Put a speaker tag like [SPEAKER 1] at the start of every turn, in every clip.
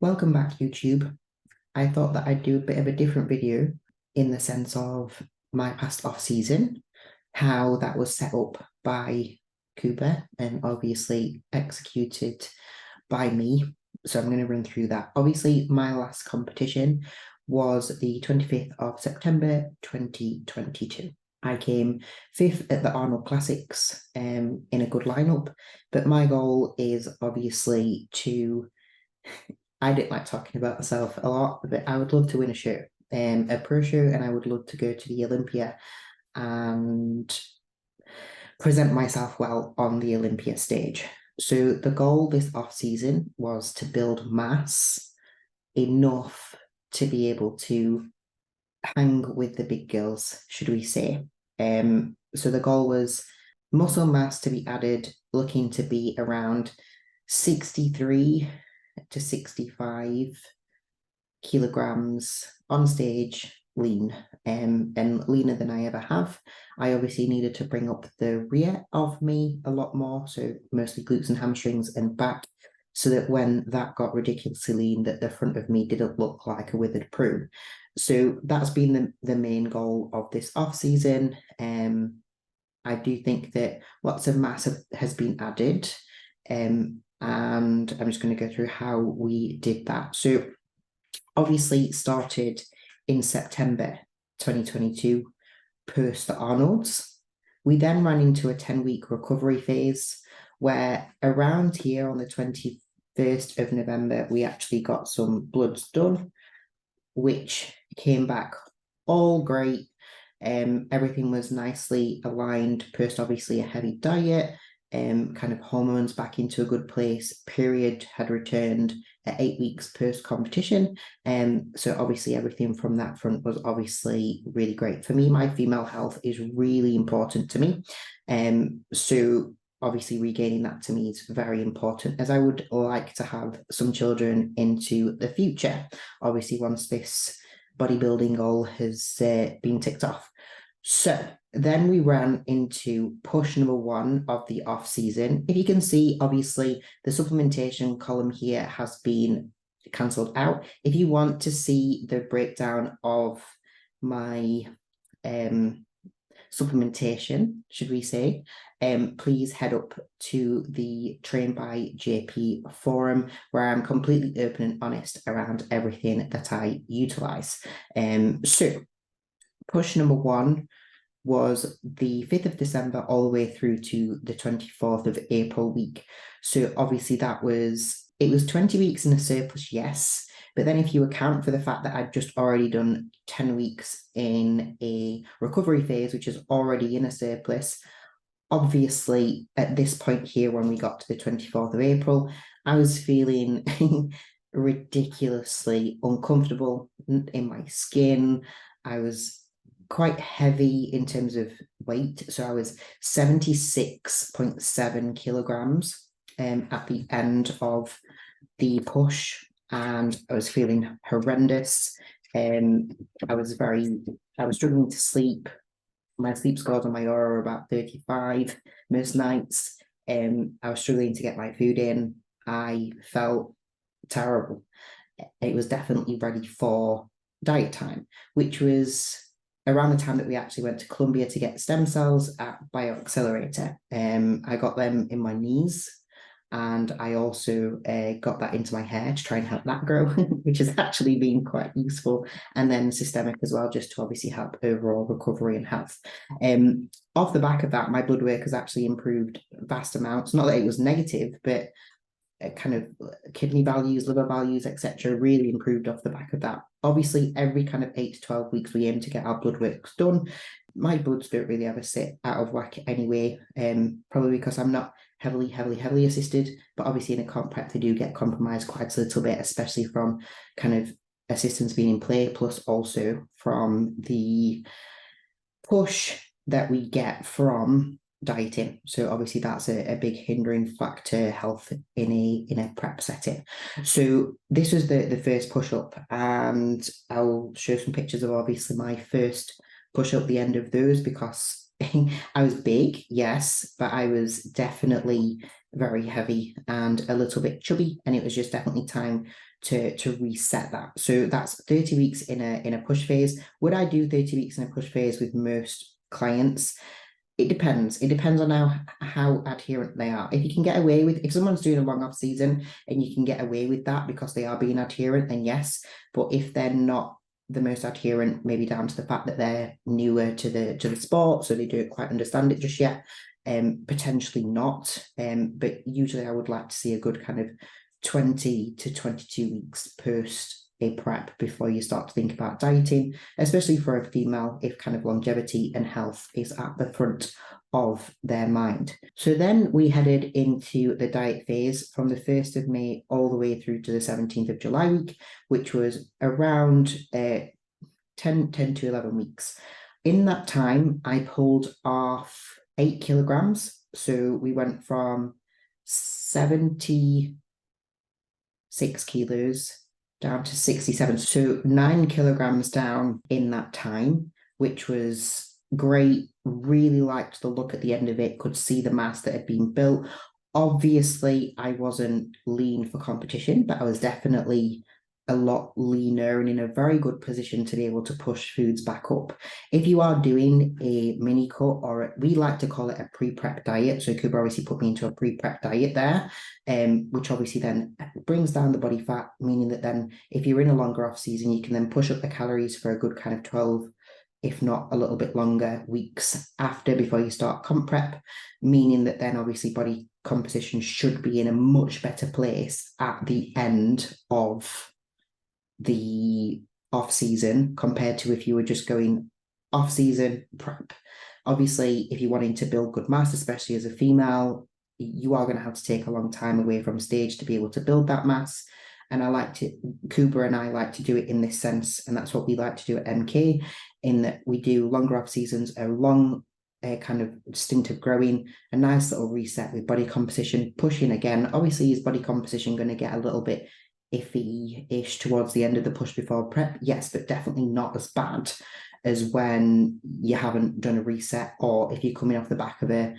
[SPEAKER 1] Welcome back, YouTube. I thought that I'd do a bit of a different video in the sense of my past off season, how that was set up by Cooper and obviously executed by me. So I'm going to run through that. Obviously, my last competition was the 25th of September 2022. I came fifth at the Arnold Classics in a good lineup, but my goal is obviously to I didn't like talking about myself a lot, but I would love to win a show, a pro show, and I would love to go to the Olympia and present myself well on the Olympia stage. So the goal this off season was to build mass enough to be able to hang with the big girls, should we say. So the goal was muscle mass to be added, looking to be around 63 to 65 kilograms on stage lean, and leaner than I ever have. I obviously needed to bring up the rear of me a lot more, so mostly glutes and hamstrings and back, so that when that got ridiculously lean, that the front of me didn't look like a withered prune. So that's been the main goal of this off season. I do think that lots of mass has been added, and I'm just going to go through how we did that. So obviously started in September 2022 post the Arnold's. We then ran into a 10-week recovery phase where around here on the 21st of November, we actually got some bloods done, which came back all great. Everything was nicely aligned post obviously a heavy diet, kind of hormones back into a good place. Period had returned at 8 weeks post competition. So obviously everything from that front was obviously really great. For me, my female health is really important to me. So obviously regaining that to me is very important, as I would like to have some children into the future. Obviously, once this bodybuilding goal has been ticked off. So then we ran into push number one of the off season. If you can see, obviously the supplementation column here has been cancelled out. If you want to see the breakdown of my supplementation, should we say, please head up to the Train by JP forum, where I'm completely open and honest around everything that I utilize. So push number one was the 5th of December all the way through to the 24th of April week. So obviously it was 20 weeks in a surplus, yes. But then if you account for the fact that I'd just already done 10 weeks in a recovery phase, which is already in a surplus, obviously at this point here, when we got to the 24th of April, I was feeling ridiculously uncomfortable in my skin. I was quite heavy in terms of weight. So I was 76.7 kilograms at the end of the push, and I was feeling horrendous. I was struggling to sleep. My sleep scores on my Aura were about 35 most nights. I was struggling to get my food in. I felt terrible. It was definitely ready for diet time, which was around the time that we actually went to Colombia to get stem cells at BioAccelerator. I got them in my knees, and I also got that into my hair to try and help that grow, which has actually been quite useful. And then systemic as well, just to obviously help overall recovery and health. Off the back of that, my blood work has actually improved vast amounts. Not that it was negative, but kind of kidney values, liver values, etc., really improved off the back of that. Obviously, every kind of 8 to 12 weeks, we aim to get our blood works done. My bloods don't really ever sit out of whack anyway, probably because I'm not heavily assisted, but obviously in a comp prep, they do get compromised quite a little bit, especially from kind of assistance being in play, plus also from the push that we get from dieting. So obviously that's a big hindering factor health in a prep setting. So this was the first push up, and I'll show some pictures of obviously my first push up, the end of those, because I was big, yes, but I was definitely very heavy and a little bit chubby, and it was just definitely time to reset that. So that's 30 weeks in a push phase. Would I do 30 weeks in a push phase with most clients? It depends. It depends on how adherent they are. If you can get away with, if someone's doing a long off season and you can get away with that because they are being adherent, then yes. But if they're not the most adherent, maybe down to the fact that they're newer to the sport, so they don't quite understand it just yet, potentially not. But usually I would like to see a good kind of 20 to 22 weeks post a prep before you start to think about dieting, especially for a female, if kind of longevity and health is at the front of their mind. So then we headed into the diet phase from the 1st of May all the way through to the 17th of July week, which was around 10 to 11 weeks. In that time, I pulled off 8 kilograms. So we went from 76 kilos down to 67. So 9 kilograms down in that time, which was great. Really liked the look at the end of it, could see the mass that had been built. Obviously, I wasn't lean for competition, but I was definitely a lot leaner and in a very good position to be able to push foods back up. If you are doing a mini cut, or we like to call it a pre-prep diet, so Cooper obviously put me into a pre-prep diet there, which obviously then brings down the body fat, meaning that then if you're in a longer off season, you can then push up the calories for a good kind of 12, if not a little bit longer, weeks after before you start comp prep, meaning that then obviously body composition should be in a much better place at the end of the off season compared to if you were just going off season prep. Obviously, if you're wanting to build good mass, especially as a female, you are going to have to take a long time away from stage to be able to build that mass. And Cooper and I like to do it in this sense, and that's what we like to do at MK, in that we do longer off seasons, a long kind of stint of growing, a nice little reset with body composition, pushing again. Obviously, is body composition going to get a little bit iffy-ish towards the end of the push before prep? Yes, but definitely not as bad as when you haven't done a reset, or if you're coming off the back of a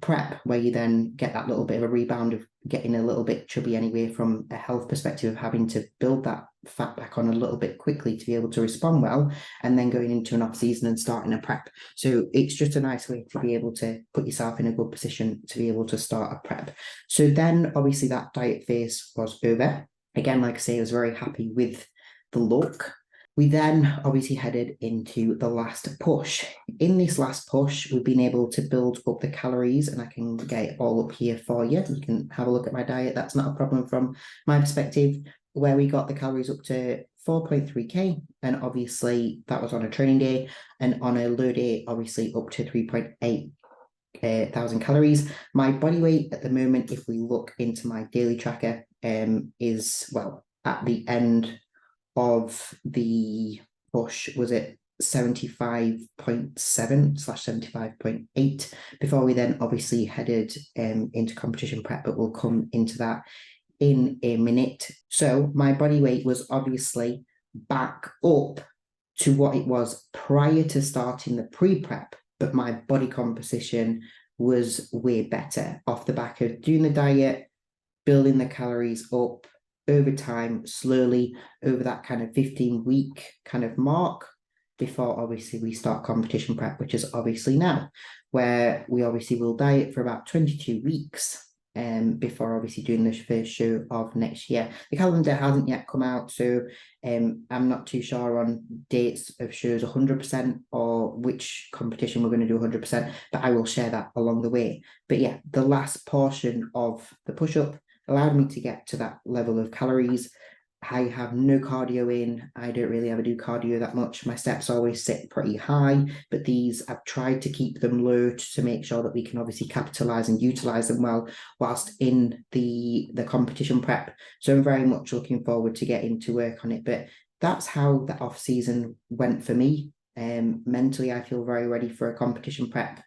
[SPEAKER 1] prep where you then get that little bit of a rebound of getting a little bit chubby anyway from a health perspective of having to build that fat back on a little bit quickly to be able to respond well, and then going into an off season and starting a prep. So it's just a nice way to be able to put yourself in a good position to be able to start a prep. So then obviously that diet phase was over. Again, like I say, I was very happy with the look. We then obviously headed into the last push. In this last push, we've been able to build up the calories, and I can get it all up here for you. You can have a look at my diet. That's not a problem from my perspective, where we got the calories up to 4.3K. And obviously that was on a training day, and on a low day, obviously up to 3.8 thousand calories. My body weight at the moment, if we look into my daily tracker, is, well, at the end of the push was at 75.7/75.8 before we then obviously headed into competition prep, but we'll come into that in a minute. So my body weight was obviously back up to what it was prior to starting the pre-prep, but my body composition was way better off the back of doing the diet, building the calories up over time, slowly over that kind of 15-week kind of mark before obviously we start competition prep, which is obviously now, where we obviously will diet for about 22 weeks before obviously doing the first show of next year. The calendar hasn't yet come out, so I'm not too sure on dates of shows 100% or which competition we're going to do 100%, but I will share that along the way. But yeah, the last portion of the push-up allowed me to get to that level of calories. I have no cardio in. I don't really ever do cardio that much. My steps always sit pretty high, but these I've tried to keep them low to make sure that we can obviously capitalize and utilize them well whilst in the competition prep. So I'm very much looking forward to getting to work on it. But that's how the off season went for me. Mentally, I feel very ready for a competition prep.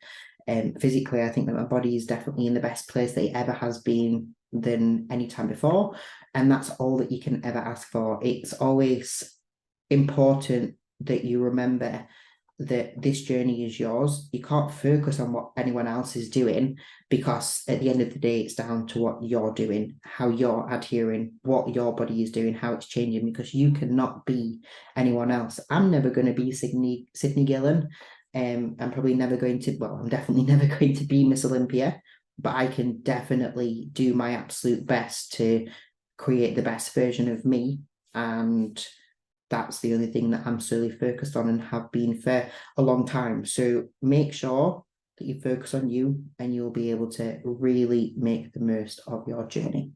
[SPEAKER 1] Physically, I think that my body is definitely in the best place that it ever has been than any time before, and that's all that you can ever ask for. It's always important that you remember that this journey is yours. You can't focus on what anyone else is doing, because at the end of the day, it's down to what you're doing, how you're adhering, what your body is doing, how it's changing, because you cannot be anyone else. I'm never going to be Sydney Gillen. I'm probably never going to, well, I'm definitely never going to be Miss Olympia, but I can definitely do my absolute best to create the best version of me. And that's the only thing that I'm solely focused on and have been for a long time. So make sure that you focus on you, and you'll be able to really make the most of your journey.